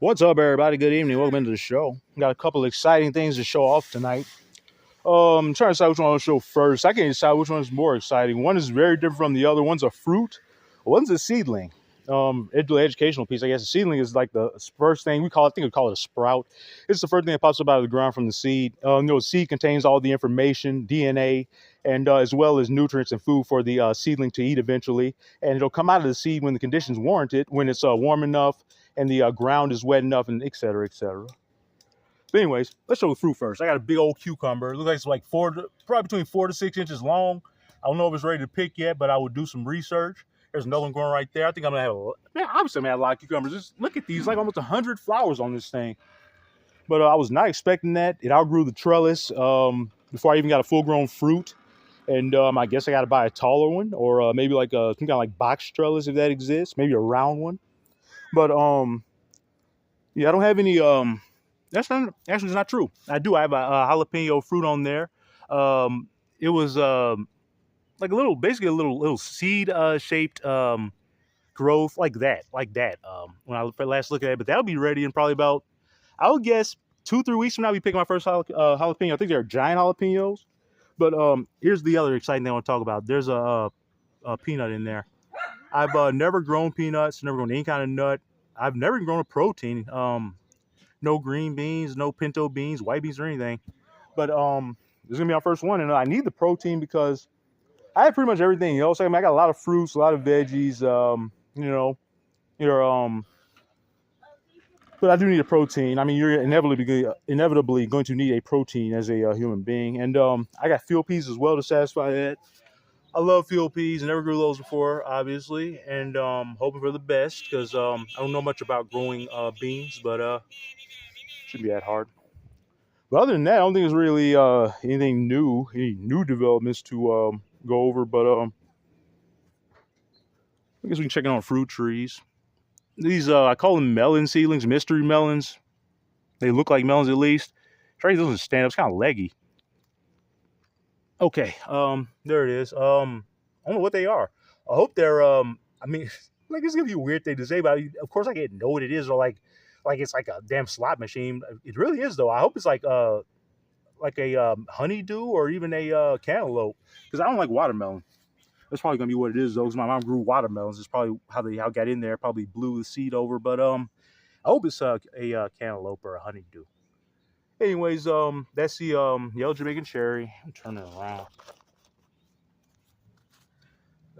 What's up, everybody? Good evening. Welcome into the show. Got a couple exciting things to show off tonight. Trying to decide which one I'll show first. I can't decide which one is more exciting. One is very different from the other. One's a fruit. One's a seedling. Educational piece. I guess a seedling is like the first thing we call it. I think we call it a sprout. It's the first thing that pops up out of the ground from the seed. Seed contains all the information, DNA, and as well as nutrients and food for the seedling to eat eventually. And it'll come out of the seed when the conditions warrant it, when it's warm enough and the ground is wet enough, and et cetera, et cetera. But anyways, let's show the fruit first. I got a big old cucumber. It looks like it's like probably between 4 to 6 inches long. I don't know if it's ready to pick yet, but I will do some research. There's another one growing right there. I think I'm gonna have obviously I'm gonna have a lot of cucumbers. Just look at these, like almost 100 flowers on this thing. But I was not expecting that. It outgrew the trellis before I even got a full-grown fruit. And I guess I got to buy a taller one, or maybe like some kind of like box trellis if that exists, maybe a round one. But yeah, I don't have any. That's not actually it's not true. I do. I have a jalapeno fruit on there. It was like a little, basically a little seed shaped growth like that. When I last looked at it, but that'll be ready in probably about, I would guess 2 3 weeks from now. I'll be picking my first jalapeno. I think they're giant jalapenos. But here's the other exciting thing I want to talk about. There's a peanut in there. I've never grown peanuts, never grown any kind of nut. I've never even grown a protein. No green beans, no pinto beans, white beans, or anything. But this is gonna be our first one, and I need the protein because I have pretty much everything else. I mean, I got a lot of fruits, a lot of veggies. You're but I do need a protein. I mean, you're inevitably going to need a protein as a human being, and I got field peas as well to satisfy that. I love field peas. Never grew those before, obviously, and hoping for the best because I don't know much about growing beans, but shouldn't be that hard. But other than that, I don't think there's really anything new, any new developments to go over. But I guess we can check in on fruit trees. These I call them melon seedlings, mystery melons. They look like melons at least. Trey doesn't stand up. It's kind of leggy. Okay, there it is. I don't know what they are. I hope they're I mean, like it's gonna be a weird thing to say, but of course I can't know what it is, or like it's like a damn slot machine. It really is though. I hope it's like a honeydew or even a cantaloupe because I don't like watermelon. That's probably gonna be what it is though. Because my mom grew watermelons. It's probably how it got in there. Probably blew the seed over. But I hope it's a cantaloupe or a honeydew. Anyways, that's the yellow Jamaican cherry. I'm turning it around.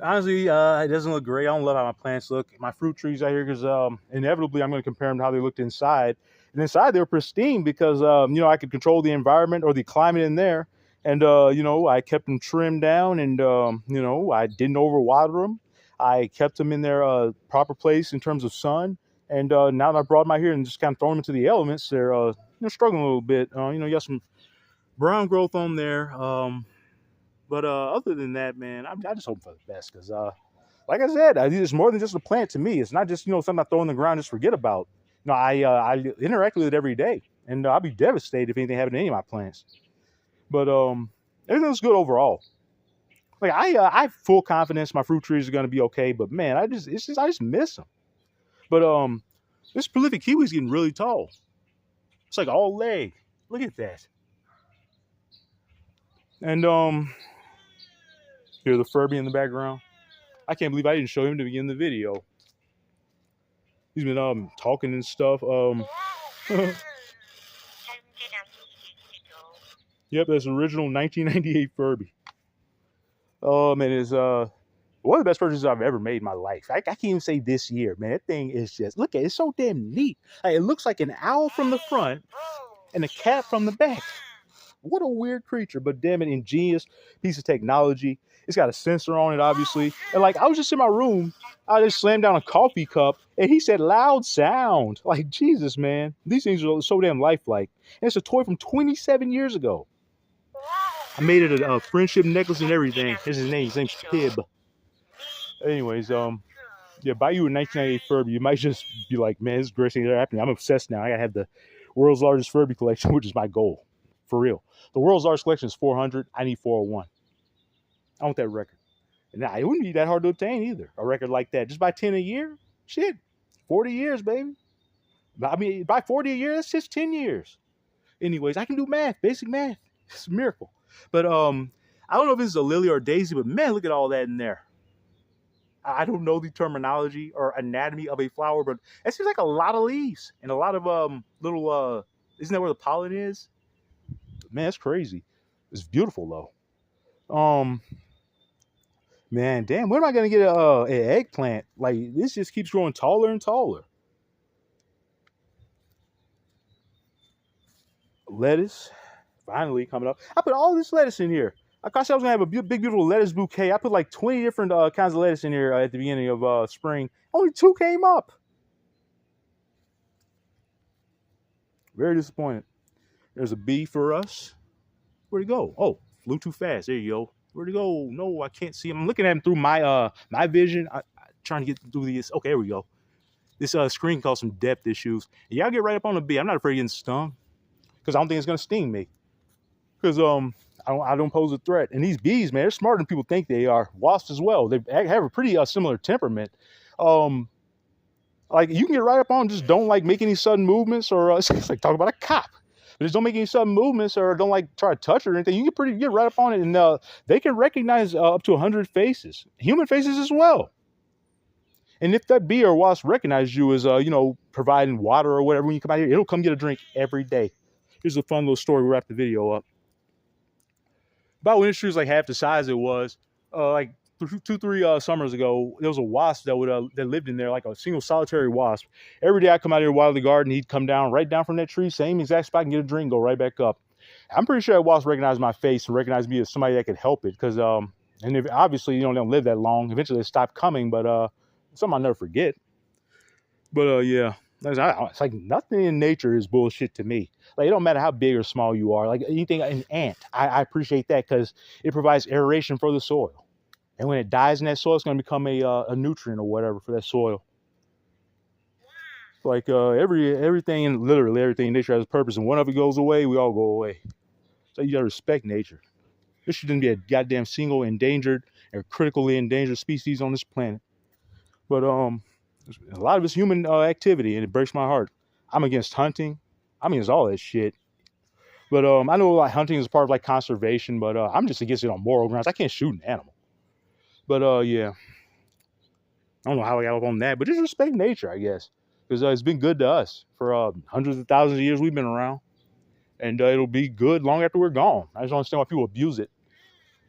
Honestly, it doesn't look great. I don't love how my plants look. My fruit trees out here because inevitably I'm going to compare them to how they looked inside. And inside they were pristine because I could control the environment or the climate in there, and I kept them trimmed down, and I didn't overwater them. I kept them in their proper place in terms of sun. And now that I brought them out here and just kind of thrown them into the elements, they're struggling a little bit. You got some brown growth on there. But other than that, man, I just hope for the best because, like I said, it's more than just a plant to me. It's not just something I throw in the ground and just forget about. I interact with it every day, and I'll be devastated if anything happened to any of my plants. But everything looks good overall. Like I have full confidence my fruit trees are gonna be okay. But man, I just miss them. But this prolific kiwi's getting really tall. It's like all leg. Look at that. And hear the Furby in the background. I can't believe I didn't show him to begin the video. He's been talking and stuff. Yep, that's original 1998 Furby. Man, it's one of the best purchases I've ever made in my life. I can't even say this year, man. That thing is just look at it, it's so damn neat. Like, it looks like an owl from the front and a cat from the back. What a weird creature, but damn it, ingenious piece of technology. It's got a sensor on it, obviously. And like, I was just in my room, I just slammed down a coffee cup, and he said, "Loud sound." Like, Jesus, man, these things are so damn lifelike. And it's a toy from 27 years ago. I made it a friendship necklace and everything. Here's his name. His name's Tib. Anyways, yeah, buy you a 1998 Furby. You might just be like, man, this is the greatest thing that ever happened. I'm obsessed now. I gotta have the world's largest Furby collection, which is my goal. For real. The world's largest collection is 400. I need 401. I want that record. And it wouldn't be that hard to obtain either. A record like that. Just buy 10 a year? Shit. 40 years, baby. I mean, by 40 a year, that's just 10 years. Anyways, I can do math, basic math. It's a miracle. But I don't know if it's a lily or a daisy, but man, look at all that in there. I don't know the terminology or anatomy of a flower, but it seems like a lot of leaves and a lot of little isn't that where the pollen is? Man, that's crazy. It's beautiful though. Man, damn, when am I gonna get an eggplant? Like this just keeps growing taller and taller. Lettuce, finally coming up. I put all this lettuce in here. I thought I was gonna have a big, beautiful lettuce bouquet. I put like 20 different kinds of lettuce in here at the beginning of spring. Only 2 came up. Very disappointed. There's a bee for us. Where'd it go? Oh, flew too fast. There you go. Where'd it go? No, I can't see him. I'm looking at him through my vision. I trying to get through this. Okay, there we go. This screen caused some depth issues. Y'all get right up on the bee. I'm not afraid of getting stung because I don't think it's gonna sting me. Because I don't pose a threat. And these bees, man, they're smarter than people think they are. Wasps as well. They have a pretty similar temperament. Like you can get right up on them, just don't like make any sudden movements or it's like talking about a cop. But just don't make any sudden movements or don't like try to touch it or anything. You can get right up on it and they can recognize up to 100 faces, human faces as well. And if that bee or wasp recognizes you as providing water or whatever when you come out here, it'll come get a drink every day. Here's a fun little story. We'll wrap the video up. About when this tree was like half the size it was, like 2-3 summers ago, there was a wasp that lived in there, like a single solitary wasp. Every day I come out here, water the garden, he'd come down right down from that tree, same exact spot, and get a drink, go right back up. I'm pretty sure that wasp recognized my face and recognized me as somebody that could help it, because and if obviously they don't live that long. Eventually they stop coming, but something I'll never forget. But yeah. It's like nothing in nature is bullshit to me. Like it don't matter how big or small you are. Like anything, an ant, I appreciate that because it provides aeration for the soil, and when it dies in that soil, it's going to become a nutrient or whatever for that soil. Like everything, literally everything in nature has a purpose, and one of it goes away, we all go away. So you gotta respect nature. There shouldn't be a goddamn single endangered or critically endangered species on this planet. But a lot of it's human activity, and it breaks my heart. I'm against hunting. I'm against all that shit. But I know like hunting is part of like conservation, but I'm just against it on moral grounds. I can't shoot an animal. But yeah, I don't know how I got up on that, but just respect nature, I guess, because it's been good to us for hundreds of thousands of years we've been around, and it'll be good long after we're gone. I just don't understand why people abuse it.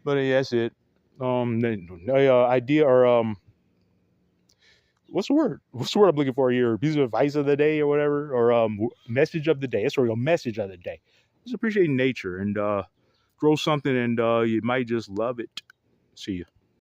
But yeah, that's it. The idea or what's the word? What's the word I'm looking for here? Piece of advice of the day or whatever, or message of the day. That's where we go. Message of the day. Just appreciate nature and grow something, and you might just love it. See you.